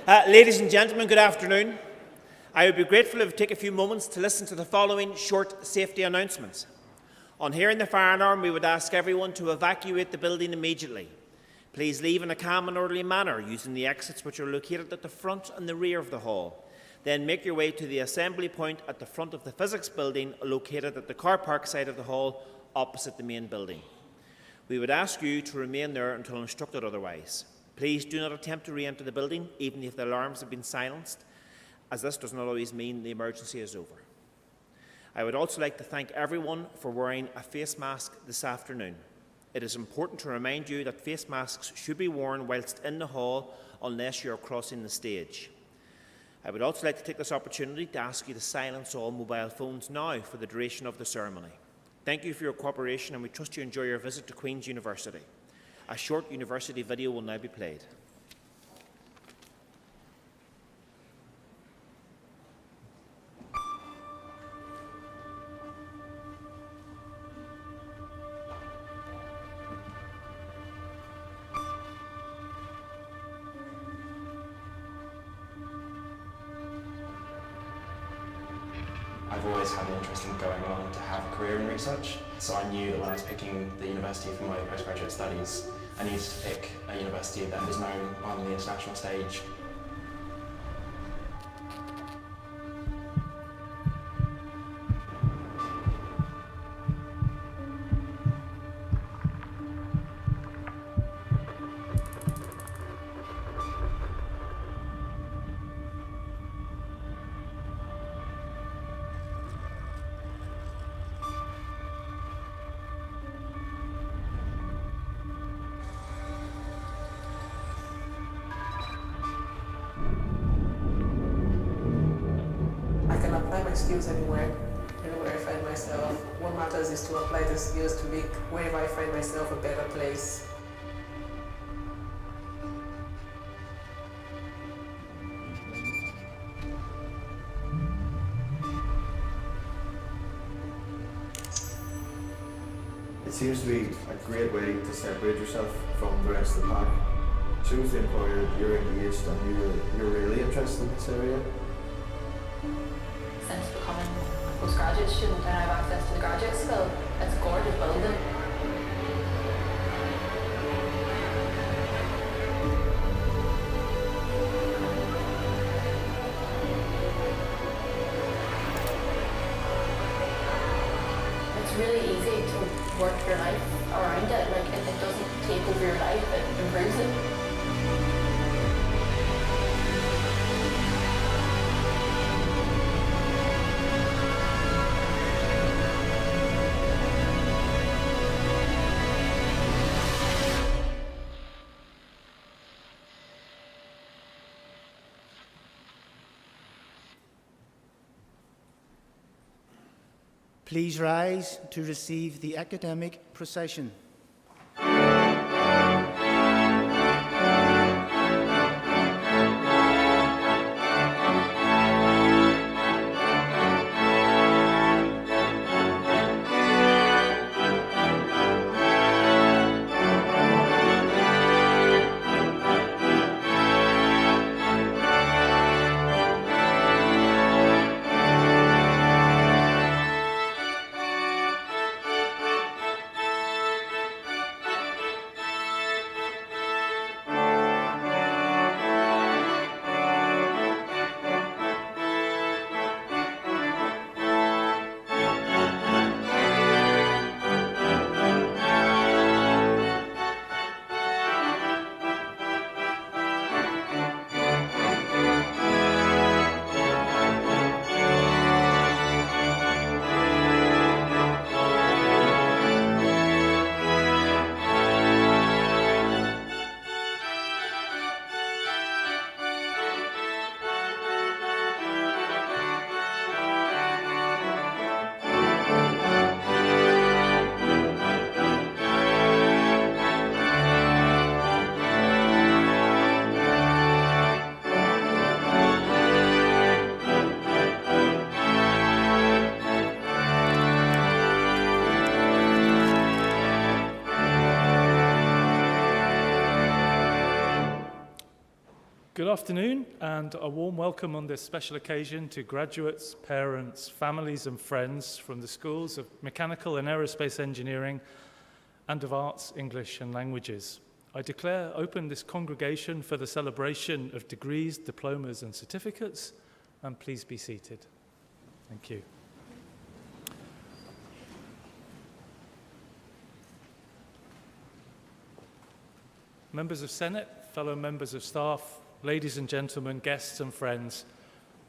Ladies and gentlemen, good afternoon. I would be grateful if you take a few moments to listen to the following short safety announcements. On hearing the fire alarm, we would ask everyone to evacuate the building immediately. Please leave in a calm and orderly manner using the exits which are located at the front and the rear of the hall. Then make your way to the assembly point at the front of the physics building located at the car park side of the hall opposite the main building. We would ask you to remain there until instructed otherwise. Please do not attempt to re-enter the building, even if the alarms have been silenced, as this does not always mean the emergency is over. I would also like to thank everyone for wearing a face mask this afternoon. It is important to remind you that face masks should be worn whilst in the hall unless you are crossing the stage. I would also like to take this opportunity to ask you to silence all mobile phones now for the duration of the ceremony. Thank you for your cooperation, and we trust you enjoy your visit to Queen's University. A short university video will now be played. I've always had an interest in going on to have a career in research, so I knew that when I was picking the university for my postgraduate studies, I needed to pick a university that was known on the international stage. I can apply my skills anywhere I find myself. What matters is to apply the skills to make wherever I find myself a better place. It seems to be a great way to separate yourself from the rest of the pack. Shows the employer that you're engaged and you're really interested in this area. Since becoming a postgraduate student and I have access to the graduate school, it's a gorgeous building. It's really easy to work your life around it. Like it doesn't take over your life, it improves it. Please rise to receive the academic procession. Good afternoon, and a warm welcome on this special occasion to graduates, parents, families and friends from the schools of Mechanical and Aerospace Engineering and of Arts, English and Languages. I declare open this congregation for the celebration of degrees, diplomas and certificates, and please be seated. Thank you. Members of Senate, fellow members of staff, ladies and gentlemen, guests and friends,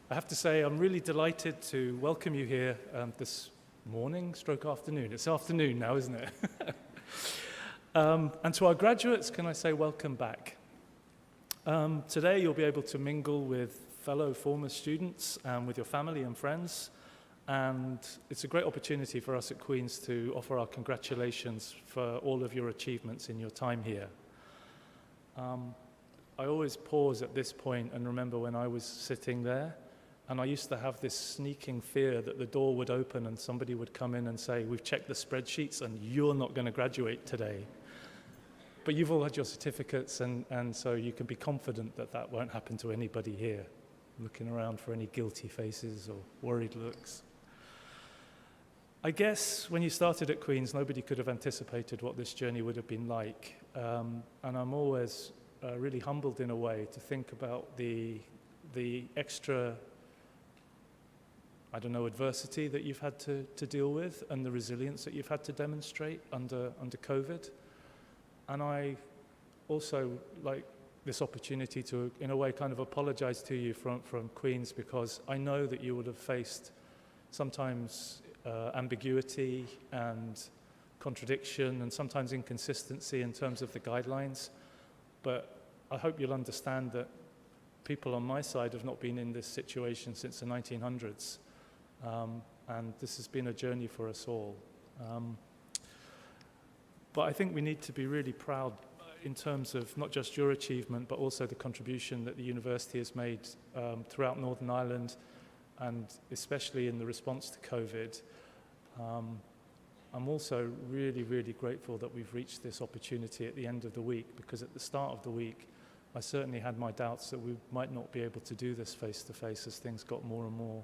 I have to say I'm really delighted to welcome you here this morning, stroke afternoon. It's afternoon now, isn't it? And to our graduates, can I say welcome back? Today you'll be able to mingle with fellow former students and with your family and friends, and it's a great opportunity for us at Queen's to offer our congratulations for all of your achievements in your time here. I always pause at this point and remember when I was sitting there, and I used to have this sneaking fear that the door would open and somebody would come in and say, "We've checked the spreadsheets and you're not going to graduate today." But you've all had your certificates, and so you can be confident that that won't happen to anybody here, looking around for any guilty faces or worried looks. I guess when you started at Queen's, nobody could have anticipated what this journey would have been like. And I'm always really humbled in a way to think about the extra, I don't know, adversity that you've had to deal with and the resilience that you've had to demonstrate under COVID. And I also like this opportunity to, in a way, kind of apologize to you from Queen's, because I know that you would have faced sometimes ambiguity and contradiction and sometimes inconsistency in terms of the guidelines. But I hope you'll understand that people on my side have not been in this situation since the 1900s. And this has been a journey for us all. But I think we need to be really proud in terms of not just your achievement, but also the contribution that the university has made throughout Northern Ireland, and especially in the response to COVID. I'm also really, really grateful that we've reached this opportunity at the end of the week, because at the start of the week, I certainly had my doubts that we might not be able to do this face-to-face as things got more and more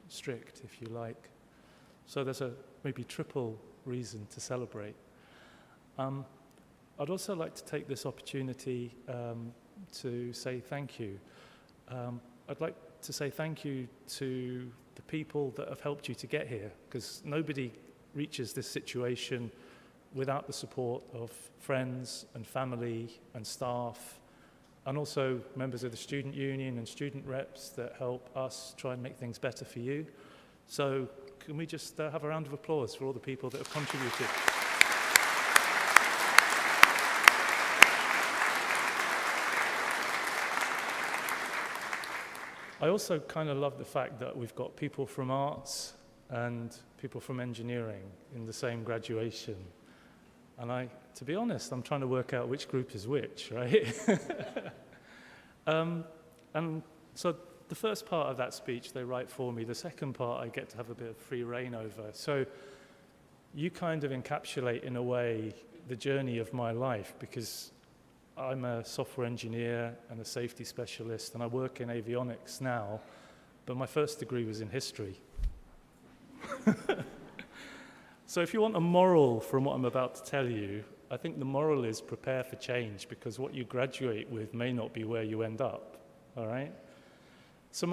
strict, if you like. So there's a maybe triple reason to celebrate. I'd also like to take this opportunity to say thank you. I'd like to say thank you to the people that have helped you to get here, because nobody reaches this situation without the support of friends and family and staff, and also members of the student union and student reps that help us try and make things better for you. So can we just have a round of applause for all the people that have contributed? I also kind of love the fact that we've got people from arts and people from engineering in the same graduation. And to be honest, I'm trying to work out which group is which, right? And so the first part of that speech they write for me. The second part I get to have a bit of free rein over. So you kind of encapsulate, in a way, the journey of my life, because I'm a software engineer and a safety specialist, and I work in avionics now, but my first degree was in history. So if you want a moral from what I'm about to tell you, I think the moral is prepare for change, because what you graduate with may not be where you end up, all right? So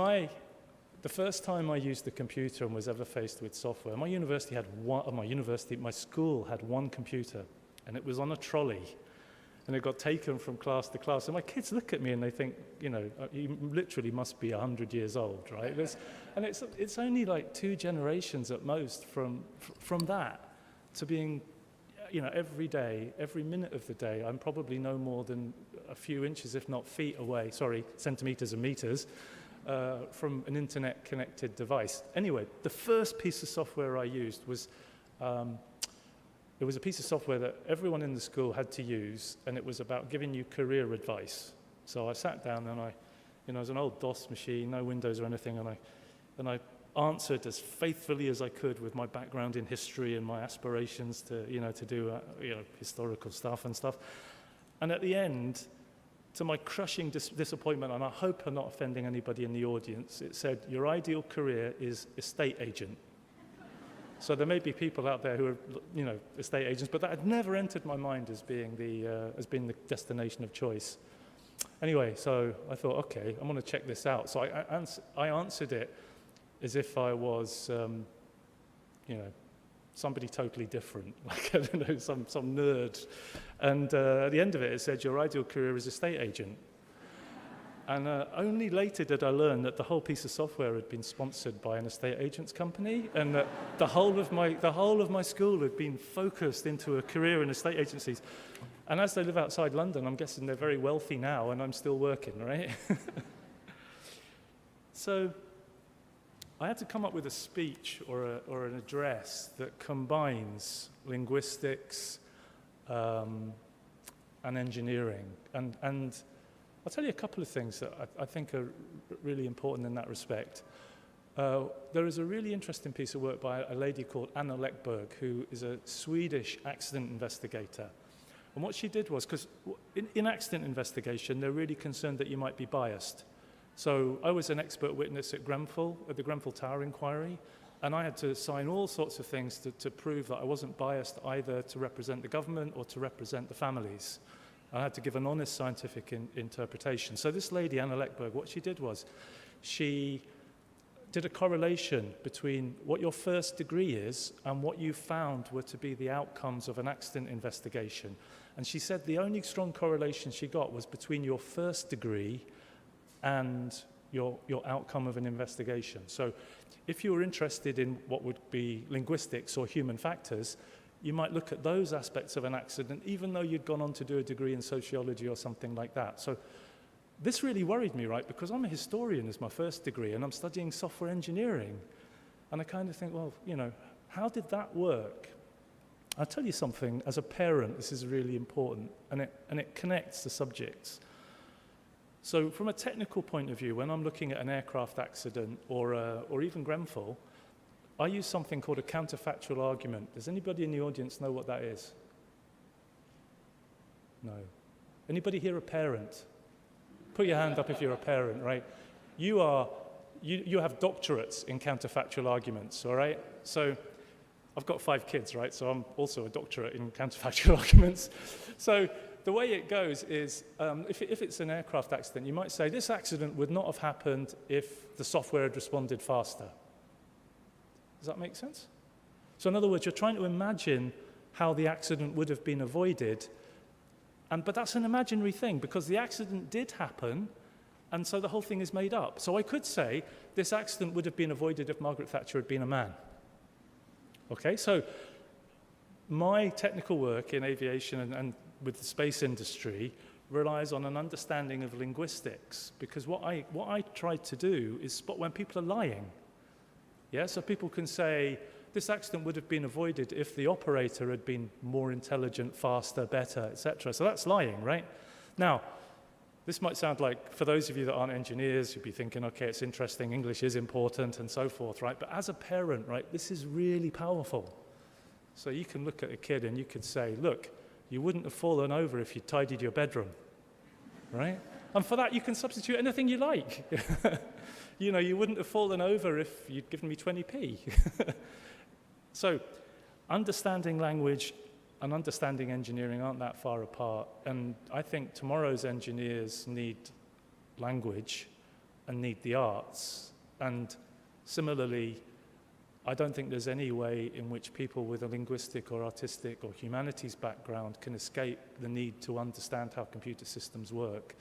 the first time I used the computer and was ever faced with software, my school had one computer, and it was on a trolley. And it got taken from class to class. And my kids look at me and they think, you know, you literally must be 100 years old, right? And it's only like 2 generations at most from that to being, you know, every day, every minute of the day, I'm probably no more than a few inches, if not feet away, centimeters and meters, from an internet-connected device. Anyway, the first piece of software I used was it was a piece of software that everyone in the school had to use, and it was about giving you career advice. So I sat down and it was an old DOS machine, no Windows or anything, and I answered as faithfully as I could with my background in history and my aspirations to do historical stuff and stuff. And at the end, to my crushing disappointment, and I hope I'm not offending anybody in the audience, it said, your ideal career is estate agent. So there may be people out there who are, you know, estate agents, but that had never entered my mind as being the destination of choice. Anyway, so I thought, okay, I'm going to check this out. So I answered it as if I was, you know, somebody totally different, like, I don't know, some nerd. And at the end of it, it said, your ideal career is estate agent. And only later did I learn that the whole piece of software had been sponsored by an estate agent's company, and that the whole of my school had been focused into a career in estate agencies. And as they live outside London, I'm guessing they're very wealthy now, and I'm still working, right? So I had to come up with a speech or an address that combines linguistics and engineering. And I'll tell you a couple of things that I think are really important in that respect. There is a really interesting piece of work by a lady called Anna Leckberg, who is a Swedish accident investigator. And what she did was, because in accident investigation, they're really concerned that you might be biased. So I was an expert witness at Grenfell, at the Grenfell Tower inquiry, and I had to sign all sorts of things to prove that I wasn't biased either to represent the government or to represent the families. I had to give an honest scientific interpretation. So this lady, Anna Leckberg, what she did was she did a correlation between what your first degree is and what you found were to be the outcomes of an accident investigation. And she said the only strong correlation she got was between your first degree and your outcome of an investigation. So if you were interested in what would be linguistics or human factors, you might look at those aspects of an accident, even though you'd gone on to do a degree in sociology or something like that. So this really worried me, right? Because I'm a historian as my first degree, and I'm studying software engineering. And I kind of think, well, you know, how did that work? I'll tell you something, as a parent, this is really important, and it connects the subjects. So from a technical point of view, when I'm looking at an aircraft accident or even Grenfell, I use something called a counterfactual argument. Does anybody in the audience know what that is? No. Anybody here a parent? Put your hand up if you're a parent, right? You have doctorates in counterfactual arguments, all right? So I've got 5 kids, right? So I'm also a doctorate in counterfactual arguments. So the way it goes is, if it's an aircraft accident, you might say, this accident would not have happened if the software had responded faster. Does that make sense? So in other words, you're trying to imagine how the accident would have been avoided, but that's an imaginary thing because the accident did happen, and so the whole thing is made up. So I could say this accident would have been avoided if Margaret Thatcher had been a man. Okay, so my technical work in aviation and with the space industry relies on an understanding of linguistics, because what I try to do is spot when people are lying. Yeah, so people can say, this accident would have been avoided if the operator had been more intelligent, faster, better, etc. So that's lying, right? Now, this might sound like, for those of you that aren't engineers, you'd be thinking, okay, it's interesting, English is important, and so forth, right? But as a parent, right, this is really powerful. So you can look at a kid and you could say, look, you wouldn't have fallen over if you tidied your bedroom, right? And for that, you can substitute anything you like. You know, you wouldn't have fallen over if you'd given me 20p. So understanding language and understanding engineering aren't that far apart. And I think tomorrow's engineers need language and need the arts. And similarly, I don't think there's any way in which people with a linguistic or artistic or humanities background can escape the need to understand how computer systems work.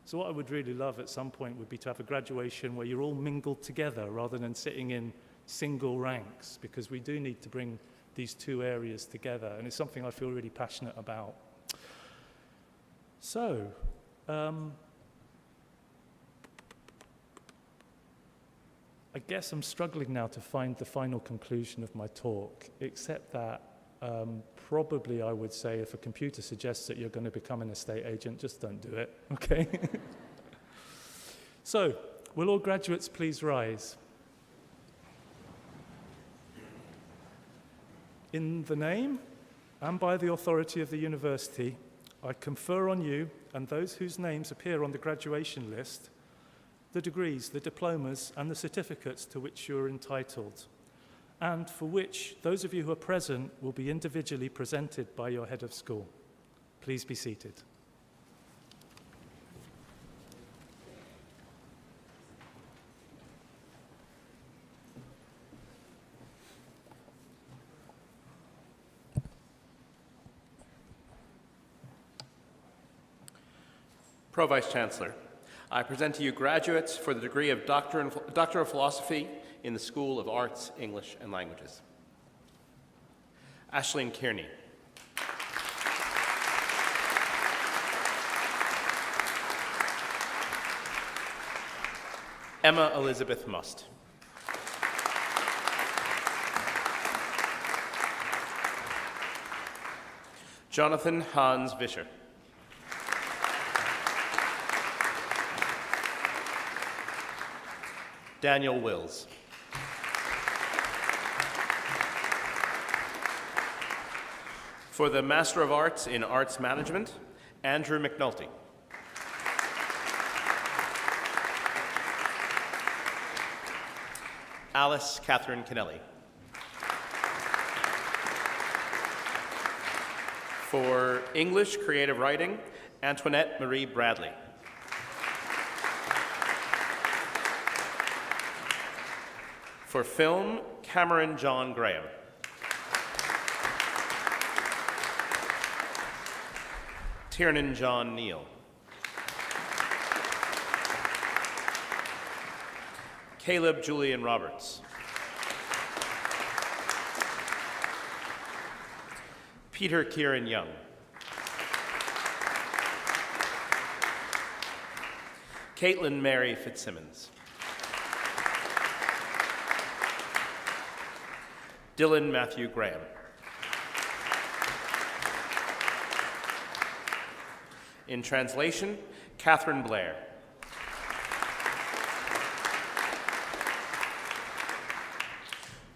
So what I would really love at some point would be to have a graduation where you're all mingled together rather than sitting in single ranks, because we do need to bring these two areas together, and it's something I feel really passionate about. So, I guess I'm struggling now to find the final conclusion of my talk, except that probably I would say if a computer suggests that you're going to become an estate agent, just don't do it, okay? So, will all graduates please rise? In the name and by the authority of the university, I confer on you and those whose names appear on the graduation list the degrees, the diplomas, and the certificates to which you are entitled, and for which those of you who are present will be individually presented by your head of school. Please be seated. Pro-Vice-Chancellor, I present to you graduates for the degree of Doctor of Philosophy in the School of Arts, English and Languages. Aisling Kearney. Emma Elizabeth Must. Jonathan Hans Vischer. Daniel Wills. For the Master of Arts in Arts Management, Andrew McNulty. Alice Catherine Kennelly. For English Creative Writing, Antoinette Marie Bradley. For Film, Cameron John Graham. Tiernan John Neal. Caleb Julian Roberts. Peter Kieran Young. Caitlin Mary Fitzsimmons. Dylan Matthew Graham. In translation, Catherine Blair.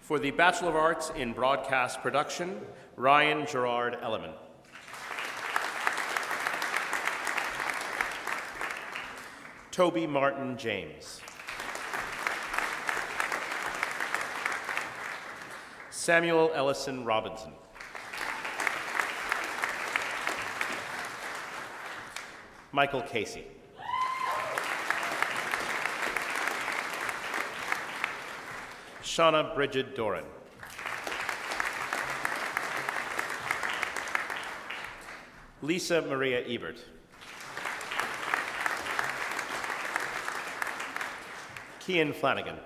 For the Bachelor of Arts in Broadcast Production, Ryan Gerard Elliman. Toby Martin James. Samuel Ellison Robinson. Michael Casey. Shauna Bridget Doran. Lisa Maria Ebert. Kian Flanagan.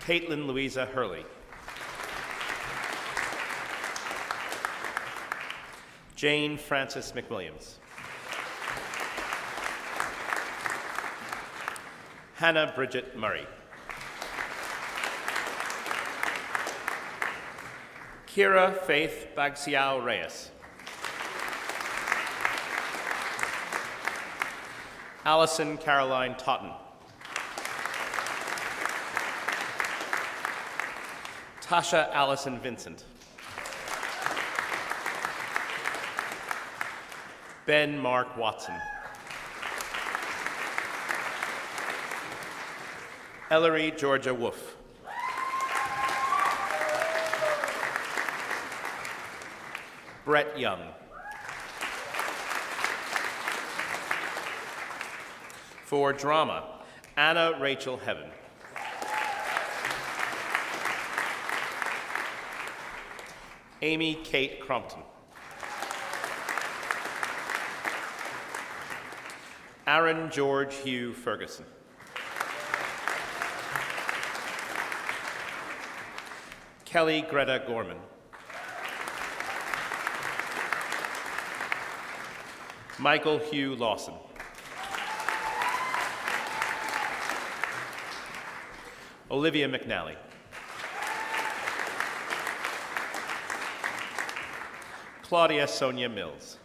Caitlin Louisa Hurley. Jane Frances McWilliams. Hannah Bridget Murray. Kira Faith Bagsiao Reyes. Allison Caroline Totten. Tasha Allison Vincent. Ben Mark Watson. Ellery Georgia Wolf. Brett Young. For drama, Anna Rachel Heaven. Amy Kate Crompton. Aaron George Hugh Ferguson. Kelly Greta Gorman. Michael Hugh Lawson. Olivia McNally. Claudia Sonia Mills.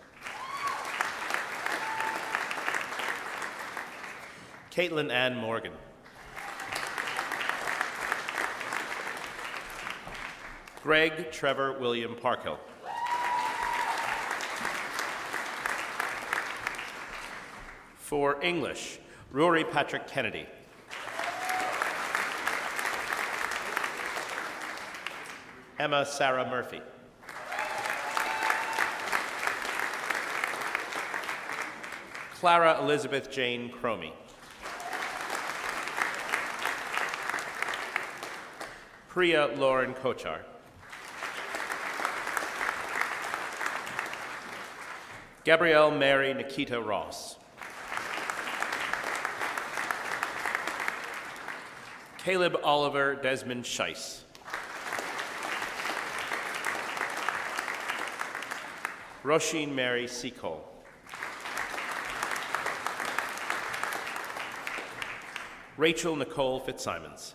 Caitlin Ann Morgan. Greg Trevor William Parkhill. For English, Rory Patrick Kennedy. Emma Sarah Murphy. Clara Elizabeth Jane Cromie. Priya Lauren Kochar. Gabrielle Mary Nikita Ross. Caleb Oliver Desmond Scheiss. Roisin Mary Seacole. Rachel Nicole Fitzsimons.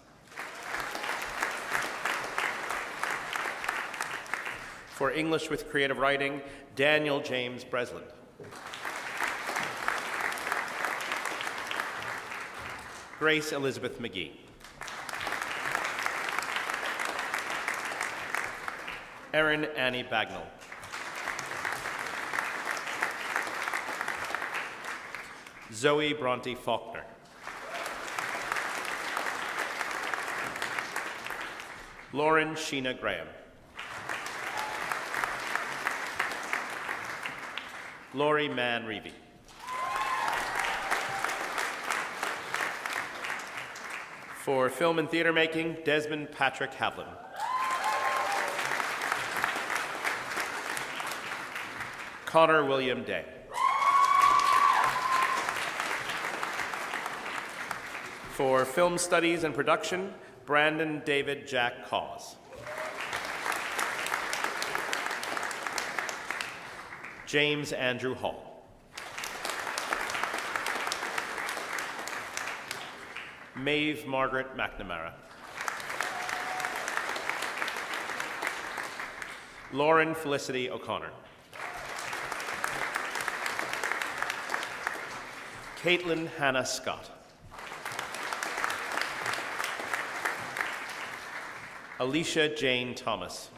For English with Creative Writing, Daniel James Breslin. Grace Elizabeth McGee. Erin Annie Bagnall. Zoe Bronte Faulkner. Lauren Sheena Graham. Laurie Mann Reevy. For Film and Theatre Making, Desmond Patrick Havlin. Connor William Day. For Film Studies and Production, Brandon David Jack Cause. James Andrew Hall. Maeve Margaret McNamara. Lauren Felicity O'Connor. Caitlin Hannah Scott. Alicia Jane Thomas.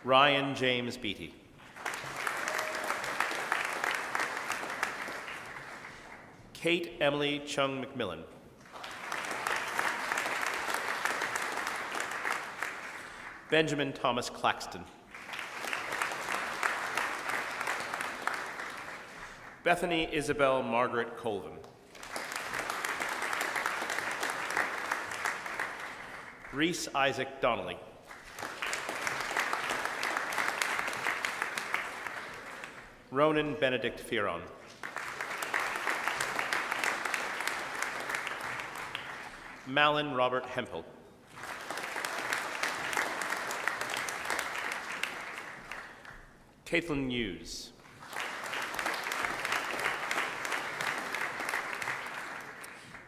Ryan James Beatty. Kate Emily Chung McMillan. Benjamin Thomas Claxton. Bethany Isabel Margaret Colvin. Reese Isaac Donnelly. Ronan Benedict Fearon. Malin Robert Hempel. Caitlin Hughes.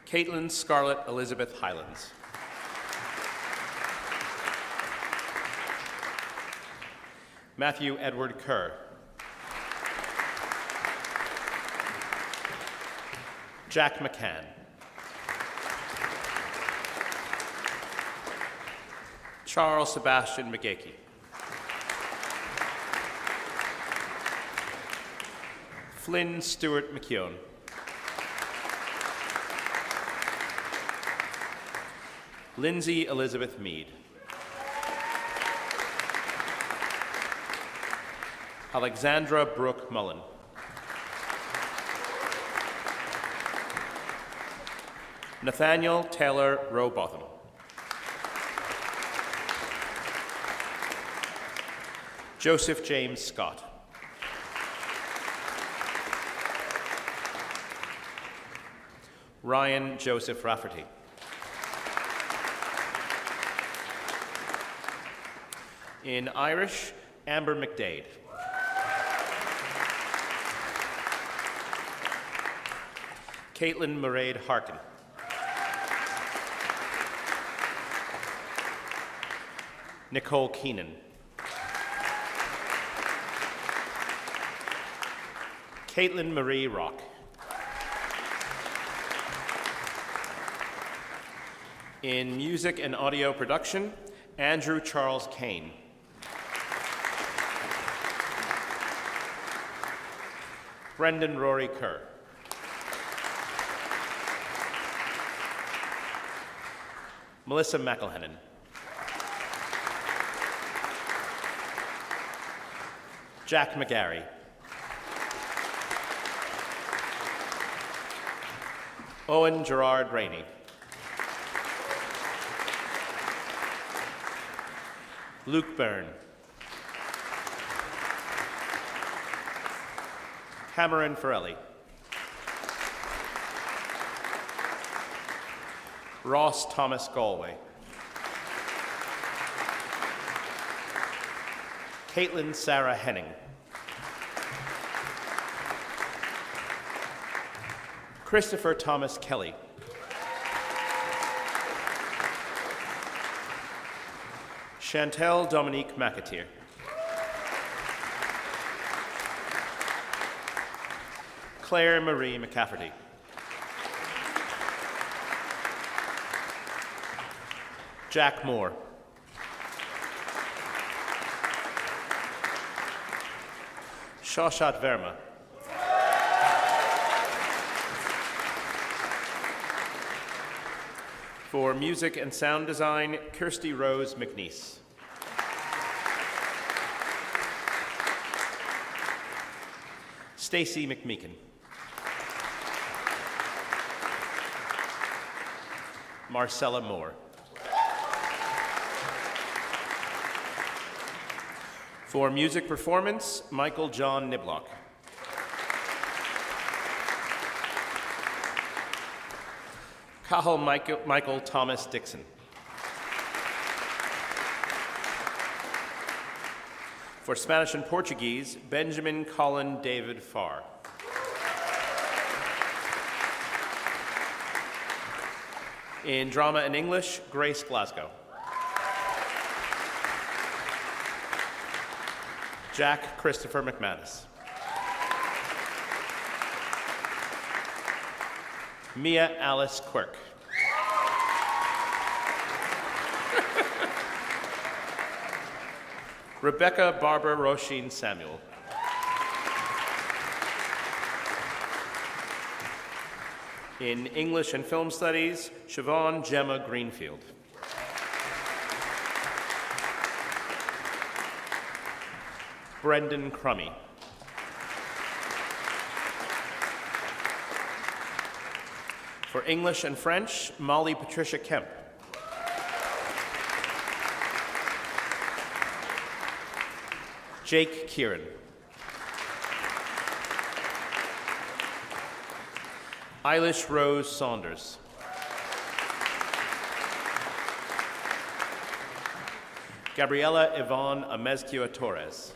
Caitlin Scarlett Elizabeth Highlands. Matthew Edward Kerr. Jack McCann. Charles Sebastian McGakey. Flynn Stewart McKeown. Lindsay Elizabeth Mead. Alexandra Brooke Mullen. Nathaniel Taylor Rowbotham. Joseph James Scott. Ryan Joseph Rafferty. In Irish, Amber McDade. Caitlin Mairead Harkin. Nicole Keenan. Caitlin Marie Rock. In music and audio production, Andrew Charles Kane. Brendan Rory Kerr. Melissa McElhennan. Jack McGarry. Owen Gerard Rainey. Luke Byrne. Cameron Farrelly. Ross Thomas Galway. Caitlin Sarah Henning. Christopher Thomas Kelly. Chantel Dominique McAteer. Claire Marie McCafferty. Jack Moore. Shawshat Verma. For music and sound design, Kirsty Rose McNeese. Stacy McMeekin. Marcella Moore. For music performance, Michael John Niblock. Cahill Michael Thomas Dixon. For Spanish and Portuguese, Benjamin Colin David Farr. In drama and English, Grace Glasgow. Jack Christopher McManus. Mia Alice Quirk. Rebecca Barbara Roisin Samuel. In English and Film Studies, Siobhan Gemma Greenfield. Brendan Crummy. For English and French, Molly Patricia Kemp. Jake Kieran. Eilish Rose Saunders. Gabriela Yvonne Amezcua Torres.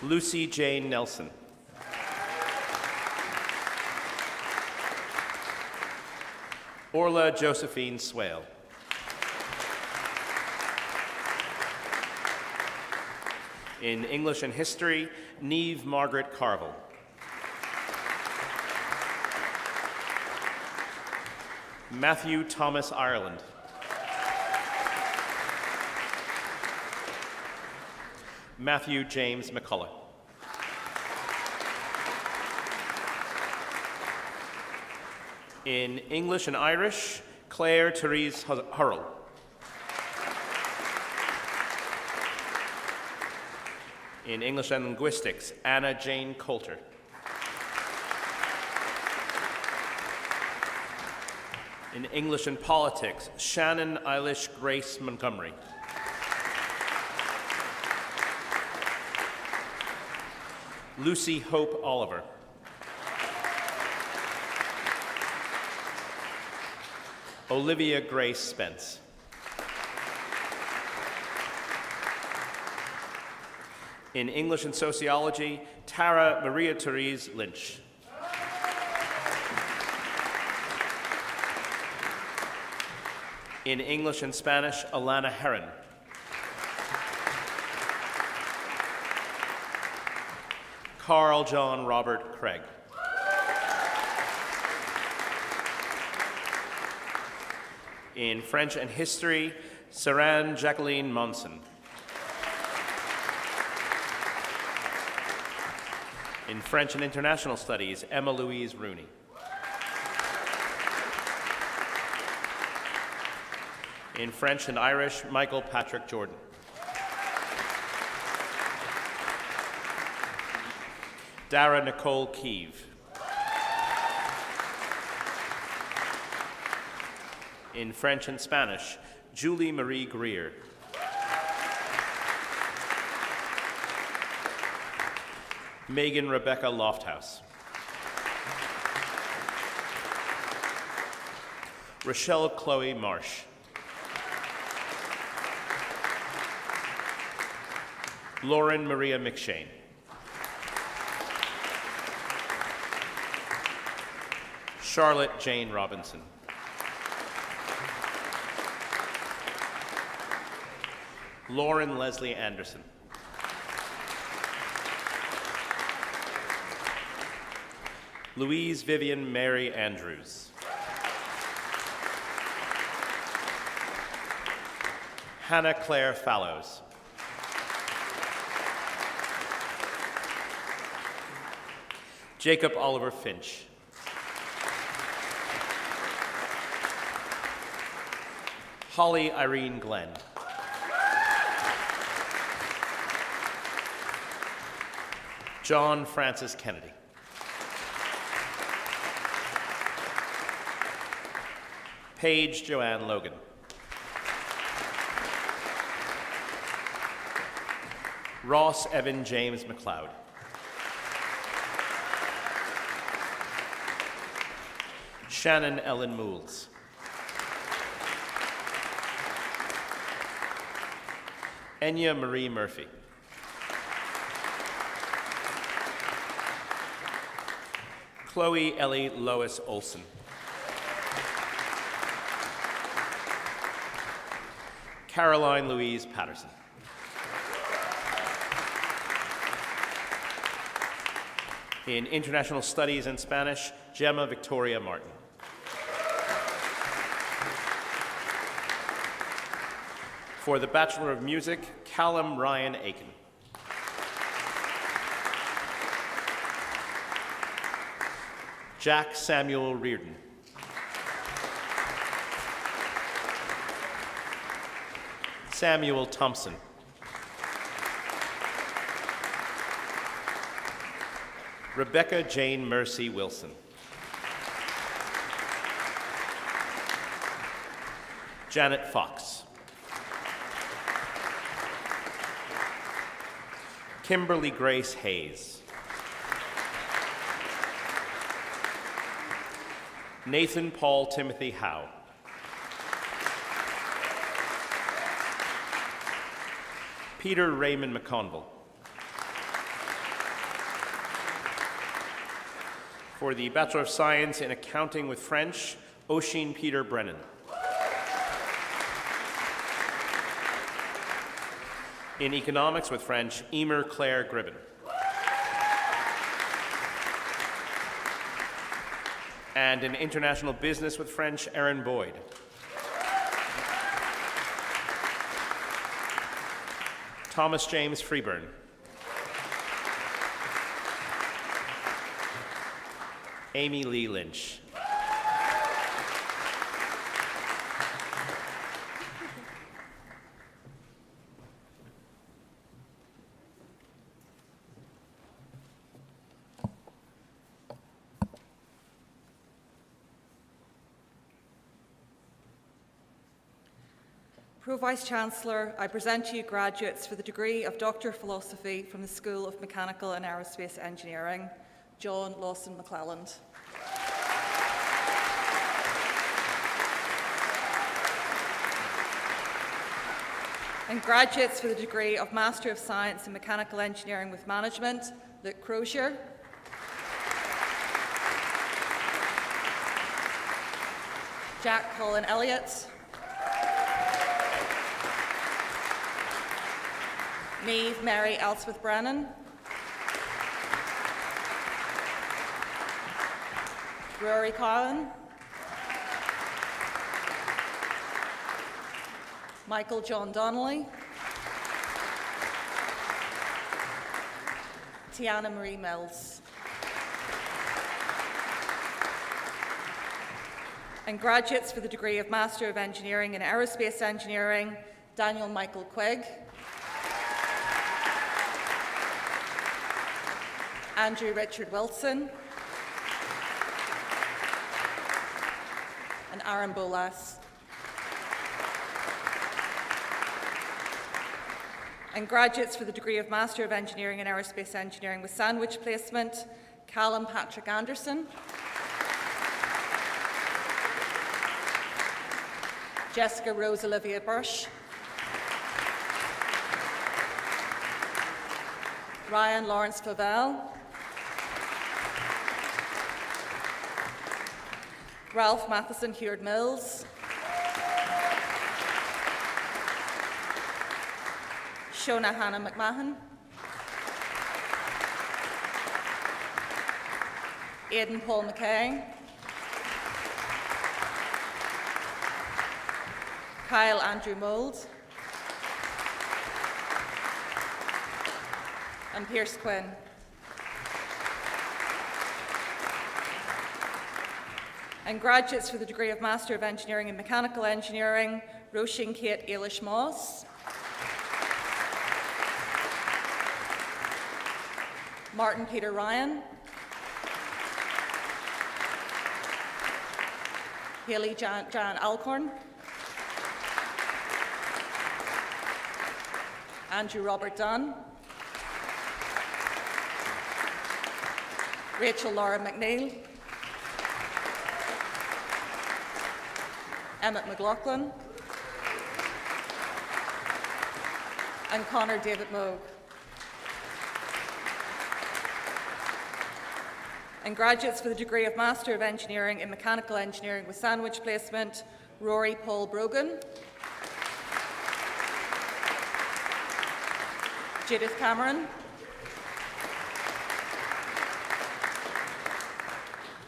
Lucy Jane Nelson. Orla Josephine Swale. In English and History, Neve Margaret Carville. Matthew Thomas Ireland. Matthew James McCullough. In English and Irish, Claire Therese Hurrell. In English and Linguistics, Anna Jane Coulter. In English and Politics, Shannon Eilish Grace Montgomery. Lucy Hope Oliver. Olivia Grace Spence. In English and Sociology, Tara Maria Therese Lynch. In English and Spanish, Alana Heron. Carl John Robert Craig. In French and History, Saran Jacqueline Monson. In French and International Studies, Emma Louise Rooney. In French and Irish, Michael Patrick Jordan. Dara Nicole Keeve. In French and Spanish, Julie Marie Greer. Megan Rebecca Lofthouse. Rochelle Chloe Marsh. Lauren Maria McShane. Charlotte Jane Robinson. Lauren Leslie Anderson. Louise Vivian Mary Andrews. Hannah Claire Fallows. Jacob Oliver Finch. Holly Irene Glenn. John Francis Kennedy. Paige Joanne Logan. Ross Evan James McLeod. Shannon Ellen Mools. Enya Marie Murphy. Chloe Ellie Lois Olson. Caroline Louise Patterson. In International Studies and Spanish, Gemma Victoria Martin. For the Bachelor of Music, Callum Ryan Aiken. Jack Samuel Reardon. Samuel Thompson. Rebecca Jane Mercy Wilson. Janet Fox. Kimberly Grace Hayes. Nathan Paul Timothy Howe. Peter Raymond McConville. For the Bachelor of Science in Accounting with French, Oisin Peter Brennan. In Economics with French, Emer Claire Gribben. And in International Business with French, Aaron Boyd. Thomas James Freeburn. Amy Lee Lynch. Pro-Vice-Chancellor, I present to you graduates for the degree of Doctor of Philosophy from the School of Mechanical and Aerospace Engineering, John Lawson McClelland. And graduates for the degree of Master of Science in Mechanical Engineering with Management, Luke Crozier. Jack Colin Elliott. Niamh Mary Elspeth Brennan. Rory Cowan. Michael John Donnelly. Tiana Marie Mills. And graduates for the degree of Master of Engineering in Aerospace Engineering, Daniel Michael Quigg, Andrew Richard Wilson, and Aaron Bolas. And graduates for the degree of Master of Engineering in Aerospace Engineering with sandwich placement, Callum Patrick Anderson, Jessica Rose Olivia Bursch, Ryan Lawrence Favell, Ralph Matheson Heward Mills, Shona Hannah McMahon, Aidan Paul McKay, Kyle Andrew Mould, and Pierce Quinn. And graduates for the degree of Master of Engineering in Mechanical Engineering, Roisin Kate Ailish Moss, Martin Peter Ryan, Hayley Jan Alcorn, Andrew Robert Dunn, Rachel Laura McNeil, Emmett McLaughlin, and Connor David Moog. And graduates for the degree of Master of Engineering in Mechanical Engineering with sandwich placement, Rory Paul Brogan, Judith Cameron,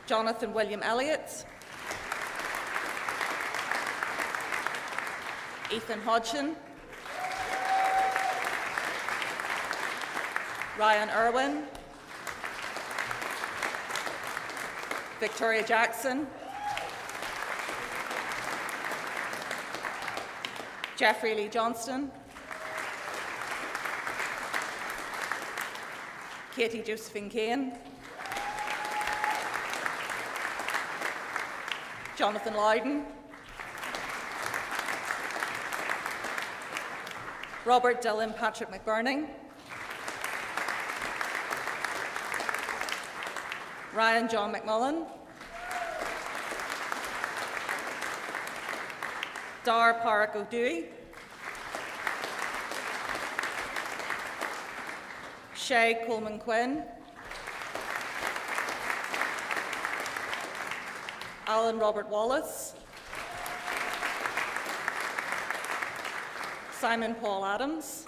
Jonathan William Elliott, Ethan Hodgson, Ryan Irwin, Victoria Jackson, Jeffrey Lee Johnston, Katie Josephine Kane, Jonathan Loudon, Robert Dillon Patrick McBurning, Ryan John McMullen, Dar Parak O'Dewey, Shay Coleman Quinn, Alan Robert Wallace, Simon Paul Adams,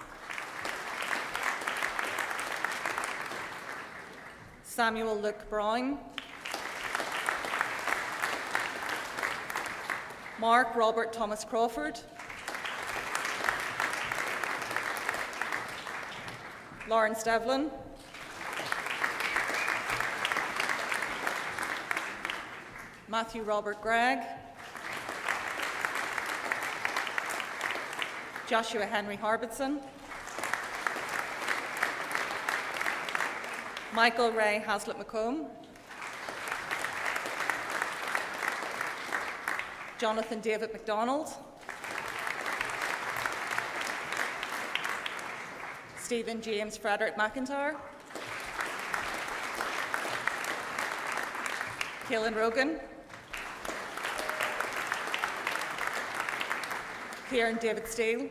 Samuel Luke Brown, Mark Robert Thomas Crawford, Lawrence Devlin, Matthew Robert Gregg, Joshua Henry Harbison, Michael Ray Haslett McComb, Jonathan David MacDonald, Stephen James Frederick McIntyre, Kaelan Rogan, Kieran David Steele,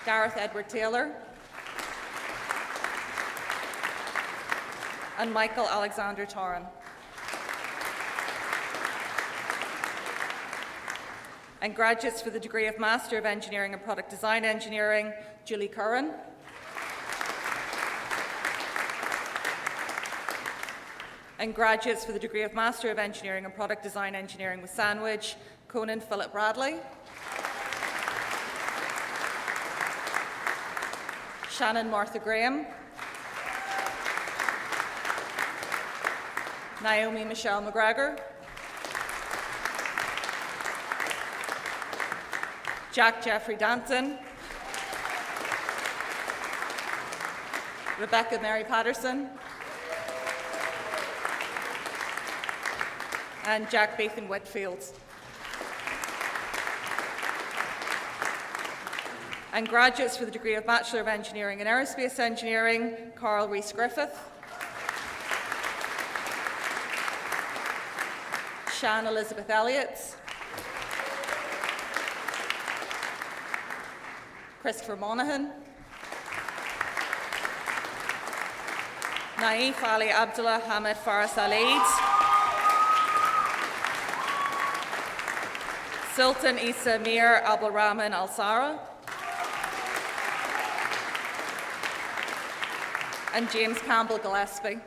Gareth Edward Taylor, and Michael Alexander Torran. And graduates for the degree of Master of Engineering and Product Design Engineering, Julie Curran, and graduates for the degree of Master of Engineering and Product Design Engineering with Sandwich, Conan Philip Bradley, Shannon Martha Graham. Naomi Michelle McGregor. Jack Jeffrey Danton. Rebecca Mary Patterson. And Jack Bathan Whitfield. And graduates for the degree of Bachelor of Engineering in Aerospace Engineering, Carl Rees-Griffith. Shan Elizabeth Elliott. Christopher Monaghan. Naif Ali Abdullah Hamid Faris Alaid. Sultan Isa Mir Abdulrahman Al-Sara. And James Campbell Gillespie.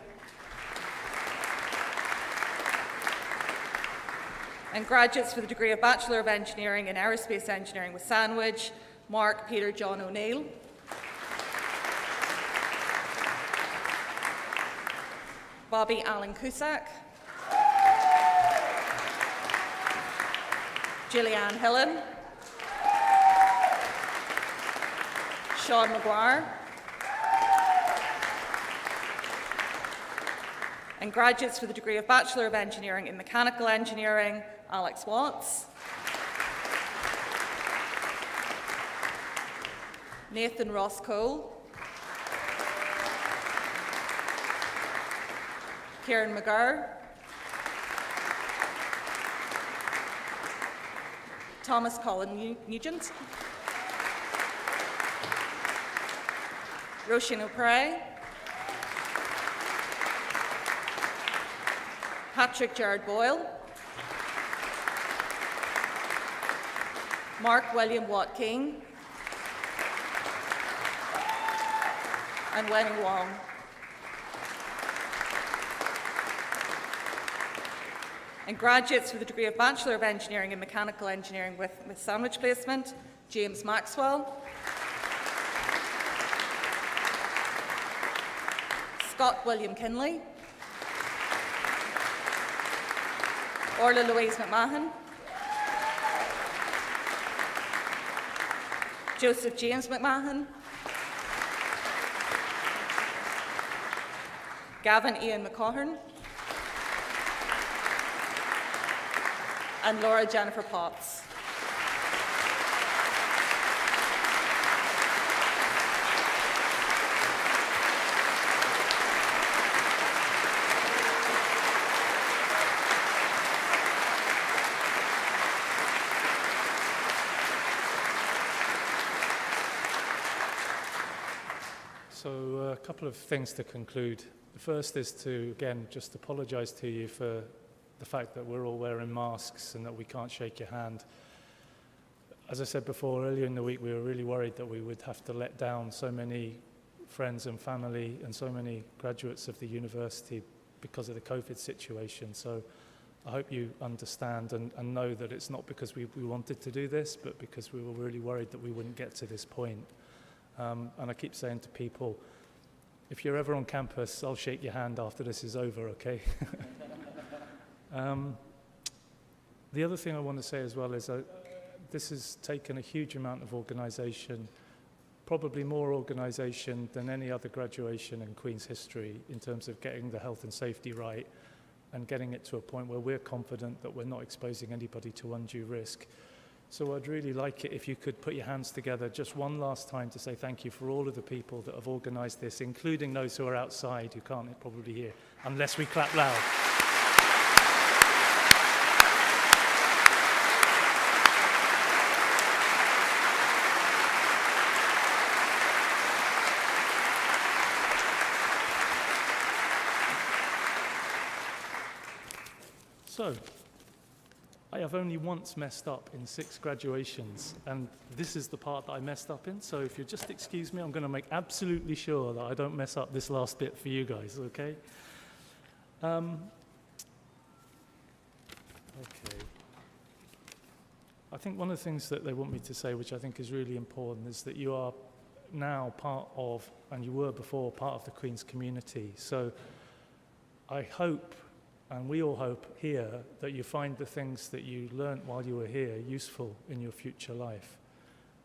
And graduates for the degree of Bachelor of Engineering in Aerospace Engineering with Sandwich, Mark Peter John O'Neill. Bobby Allen Cusack. Gillianne Hillen. Sean McGuire. And graduates for the degree of Bachelor of Engineering in Mechanical Engineering, Alex Watts. Nathan Ross Cole. Kieran McGurr. Thomas Colin Nugent. Roisin O'Prey. Patrick Gerard Boyle. Mark William Watt King. And Wenning Wong. And graduates for the degree of Bachelor of Engineering in Mechanical Engineering with Sandwich Placement, James Maxwell. Scott William Kinley. Orla Louise McMahon. Joseph James McMahon. Gavin Ian McCahern. And Laura Jennifer Potts. So a couple of things to conclude. The first is to, again, just apologise to you for the fact that we're all wearing masks and that we can't shake your hand. As I said before, earlier in the week, we were really worried that we would have to let down so many friends and family and so many graduates of the university because of the COVID situation. So I hope you understand and know that it's not because we wanted to do this, but because we were really worried that we wouldn't get to this point. And I keep saying to people, if you're ever on campus, I'll shake your hand after this is over, okay? The other thing I want to say as well is this has taken a huge amount of organisation, probably more organisation than any other graduation in Queen's history in terms of getting the health and safety right and getting it to a point where we're confident that we're not exposing anybody to undue risk. So I'd really like it if you could put your hands together just one last time to say thank you for all of the people that have organised this, including those who are outside who can't probably hear, unless we clap loud. So, I have only once messed up in 6 graduations, and this is the part that I messed up in, so if you'll just excuse me, I'm going to make absolutely sure that I don't mess up this last bit for you guys, okay? Okay. I think one of the things that they want me to say, which I think is really important, is that you are now part of, and you were before, part of the Queen's community. So I hope, and we all hope here, that you find the things that you learnt while you were here useful in your future life.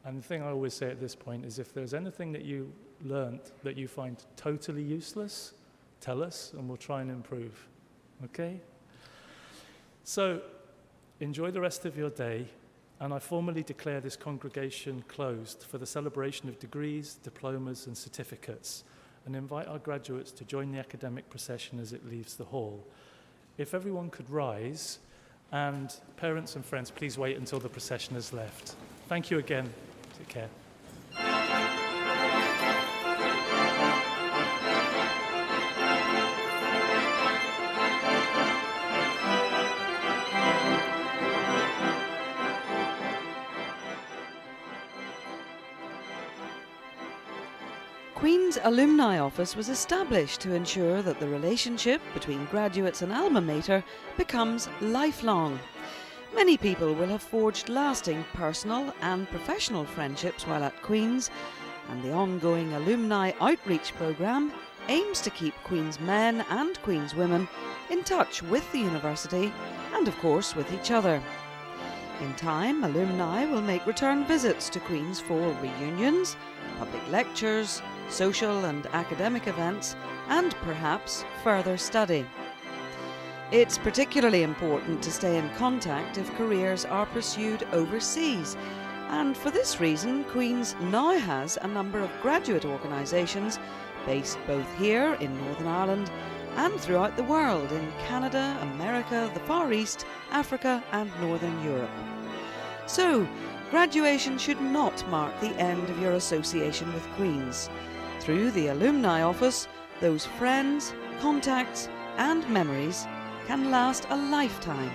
And the thing I always say at this point is, if there's anything that you learnt that you find totally useless, tell us and we'll try and improve. Okay? So enjoy the rest of your day, and I formally declare this congregation closed for the celebration of degrees, diplomas and certificates, and invite our graduates to join the academic procession as it leaves the hall. If everyone could rise, and parents and friends, please wait until the procession has left. Thank you again. Take care. Queen's Alumni Office was established to ensure that the relationship between graduates and alma mater becomes lifelong. Many people will have forged lasting personal and professional friendships while at Queen's, and the ongoing Alumni Outreach Programme aims to keep Queen's men and Queen's women in touch with the university and, of course, with each other. In time, alumni will make return visits to Queen's for reunions, public lectures, social and academic events, and perhaps further study. It's particularly important to stay in contact if careers are pursued overseas, and for this reason Queen's now has a number of graduate organisations based both here in Northern Ireland and throughout the world in Canada, America, the Far East, Africa and Northern Europe. So, graduation should not mark the end of your association with Queen's. Through the Alumni Office, those friends, contacts and memories can last a lifetime.